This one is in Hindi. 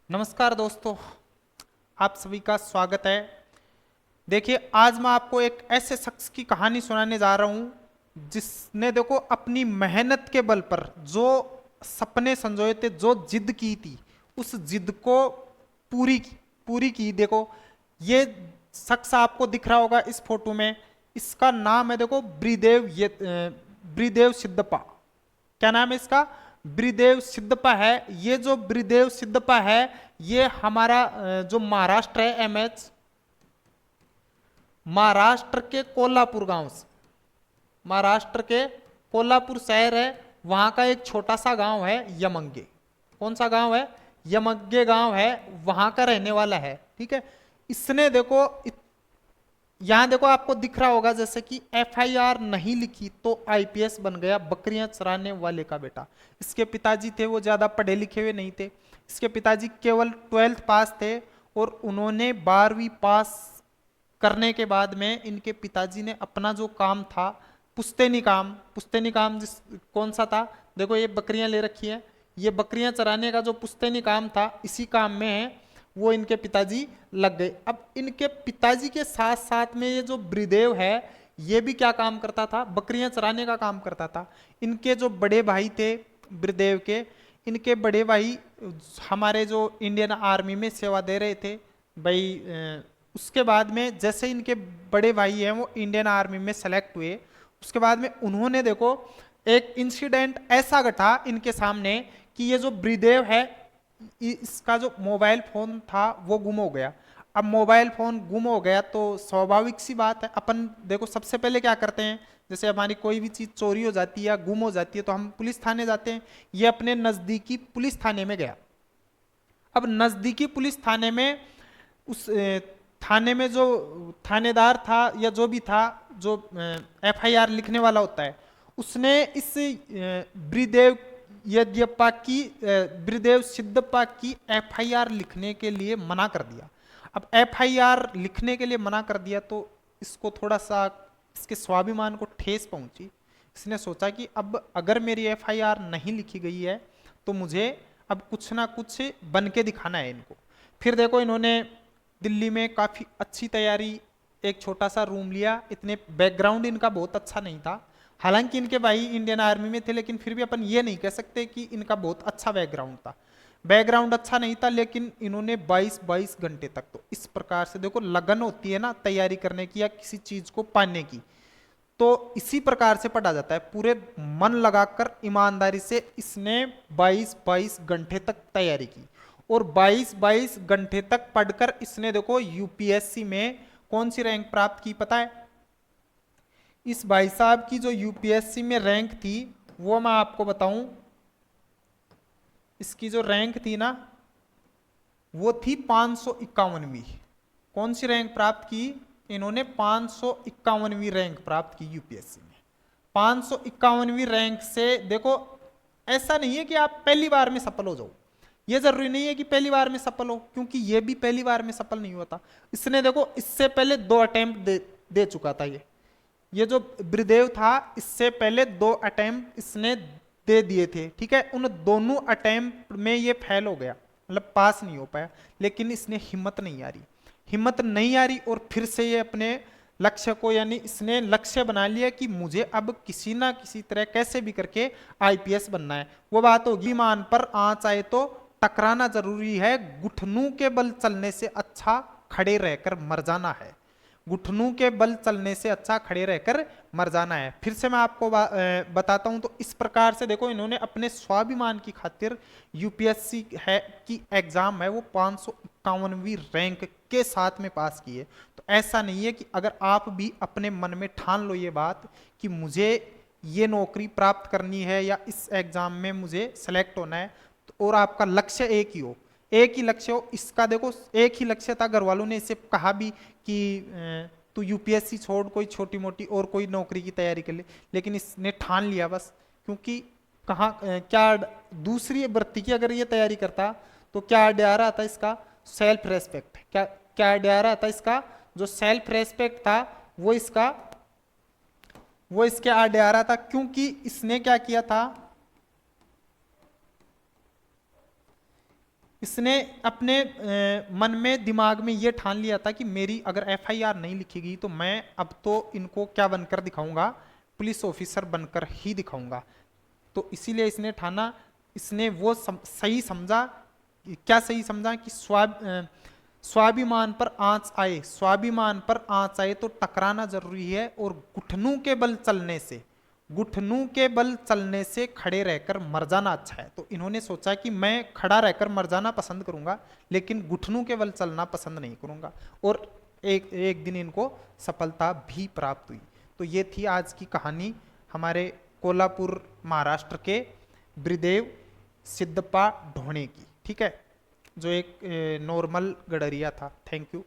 नमस्कार दोस्तों, आप सभी का स्वागत है। देखिए, आज मैं आपको एक ऐसे शख्स की कहानी सुनाने जा रहा हूं जिसने देखो अपनी मेहनत के बल पर जो सपने संजोए थे, जो जिद की थी, उस जिद को पूरी की। देखो, ये शख्स आपको दिख रहा होगा इस फोटो में। इसका नाम है देखो ब्रिदेव सिद्धप्पा। क्या नाम है इसका? ब्रिदेव सिद्धप्पा है। ये जो ब्रिदेव सिद्धप्पा है, ये हमारा जो महाराष्ट्र है, एमएच महाराष्ट्र के कोल्हापुर गांव से, महाराष्ट्र के कोल्हापुर शहर है, वहां का एक छोटा सा गांव है यमंगे। कौन सा गांव है? यमंगे गांव है, वहां का रहने वाला है। ठीक है। इसने देखो यहां देखो, आपको दिख रहा होगा जैसे कि एफआईआर नहीं लिखी तो आईपीएस बन गया, बकरियां चराने वाले का बेटा। इसके पिताजी थे, वो ज्यादा पढ़े लिखे हुए नहीं थे। इसके पिताजी केवल 12th पास थे और उन्होंने 12वीं पास करने के बाद में इनके पिताजी ने अपना जो काम था, पुश्तैनी काम कौन सा था? देखो, ये बकरियां ले रखी है, ये बकरियां चराने का जो पुश्तैनी काम था, इसी काम में है वो इनके पिताजी लग गए। अब इनके पिताजी के साथ साथ में ये जो ब्रिदेव है, ये भी क्या काम करता था? बकरियां चराने का काम करता था। इनके जो बड़े भाई थे ब्रिदेव के, इनके बड़े भाई हमारे जो इंडियन आर्मी में सेवा दे रहे थे भाई। उसके बाद में जैसे इनके बड़े भाई हैं वो इंडियन आर्मी में सेलेक्ट हुए, उसके बाद में उन्होंने देखो एक इंसिडेंट ऐसा घटा इनके सामने कि ये जो ब्रिदेव है, इसका जो मोबाइल फोन था वो गुम हो गया। अब मोबाइल फोन गुम हो गया तो स्वाभाविक सी बात है, अपन देखो सबसे पहले क्या करते हैं, जैसे हमारी कोई भी चीज चोरी हो जाती है या गुम हो जाती है तो हम पुलिस थाने जाते हैं। ये अपने नजदीकी पुलिस थाने में गया। अब नजदीकी पुलिस थाने में उस थाने में जो थानेदार था या जो भी था, जो एफआईआर लिखने वाला होता है, उसने इस ब्रिदेव यद्यप्पा की ब्रिदेव सिद्धप्पा की एफआईआर लिखने के लिए मना कर दिया। अब एफआईआर लिखने के लिए मना कर दिया तो इसको थोड़ा सा, इसके स्वाभिमान को ठेस पहुंची। इसने सोचा कि अब अगर मेरी एफआईआर नहीं लिखी गई है तो मुझे अब कुछ ना कुछ बन के दिखाना है इनको। फिर देखो, इन्होंने दिल्ली में काफ़ी अच्छी तैयारी, एक छोटा सा रूम लिया। इतने बैकग्राउंड इनका बहुत अच्छा नहीं था, हालांकि इनके भाई इंडियन आर्मी में थे, लेकिन फिर भी अपन ये नहीं कह सकते कि इनका बहुत अच्छा बैकग्राउंड था। बैकग्राउंड अच्छा नहीं था, लेकिन इन्होंने 22-22 घंटे तक, तो इस प्रकार से देखो लगन होती है ना तैयारी करने की या किसी चीज को पाने की, तो इसी प्रकार से पढ़ा जाता है। पूरे मन लगाकर ईमानदारी से इसने 22-22 घंटे तक तैयारी की और 22-22 घंटे तक पढ़कर इसने देखो यूपीएससी में कौन सी रैंक प्राप्त की पता है? इस भाई साहब की जो यूपीएससी में रैंक थी वो मैं आपको बताऊं, इसकी जो रैंक थी ना वो थी 551वीं। कौन सी रैंक प्राप्त की इन्होंने? 551वीं रैंक प्राप्त की यूपीएससी में। 551वीं रैंक से देखो, ऐसा नहीं है कि आप पहली बार में सफल हो जाओ, ये जरूरी नहीं है कि पहली बार में सफल हो, क्योंकि ये भी पहली बार में सफल नहीं होता। इसने देखो इससे पहले 2 अटेम्प्ट दे चुका था। ये जो ब्रिदेव था, इससे पहले 2 अटेम्प्ट इसने दे दिए थे। ठीक है, उन दोनों अटेम्प्ट में ये फेल हो गया, मतलब पास नहीं हो पाया। लेकिन इसने हिम्मत नहीं आ रही और फिर से ये अपने लक्ष्य को, यानी इसने लक्ष्य बना लिया कि मुझे अब किसी ना किसी तरह कैसे भी करके आईपीएस बनना है। वो बात होगी, मान पर आंच आए तो टकराना जरूरी है, घुटनों के बल चलने से अच्छा खड़े रहकर मर जाना है। घुटनों के बल चलने से अच्छा खड़े रहकर मर जाना है। फिर से मैं आपको बताता हूं। तो इस प्रकार से देखो, इन्होंने अपने स्वाभिमान की खातिर यूपीएससी है की एग्जाम है वो 551वीं रैंक के साथ में पास किए। तो ऐसा नहीं है कि अगर आप भी अपने मन में ठान लो ये बात कि मुझे ये नौकरी प्राप्त करनी है या इस एग्जाम में मुझे सेलेक्ट होना है, और आपका लक्ष्य एक ही हो, एक ही लक्ष्य हो। इसका देखो एक ही लक्ष्य था, घर वालों ने इसे कहा भी कि तू यूपीएससी छोड़, कोई छोटी मोटी और कोई नौकरी की तैयारी कर ले, लेकिन इसने ठान लिया बस। क्योंकि कहाँ क्या दूसरी वृत्ति की अगर ये तैयारी करता तो क्या आइडिया आ रहा था इसका? Self respect. क्या क्या आइडिया आ रहा था इसका? जो सेल्फ रेस्पेक्ट था वो इसके आइडिया आ रहा था, क्योंकि इसने क्या किया था, इसने अपने मन में दिमाग में ये ठान लिया था कि मेरी अगर एफआईआर नहीं लिखी गई तो मैं अब तो इनको क्या बनकर दिखाऊंगा, पुलिस ऑफिसर बनकर ही दिखाऊंगा। तो इसीलिए इसने ठाना, इसने वो सही समझा, क्या सही समझा कि स्वाभिमान पर आंच आए, स्वाभिमान पर आंच आए तो टकराना जरूरी है, और घुटनों के बल चलने से, घुटनों के बल चलने से खड़े रहकर मर जाना अच्छा है। तो इन्होंने सोचा कि मैं खड़ा रहकर मर जाना पसंद करूंगा, लेकिन घुटनों के बल चलना पसंद नहीं करूंगा, और एक एक दिन इनको सफलता भी प्राप्त हुई। तो ये थी आज की कहानी हमारे कोल्हापुर महाराष्ट्र के ब्रिदेव सिद्धप्पा ढोणे की, ठीक है, जो एक नॉर्मल गडरिया था। Thank you.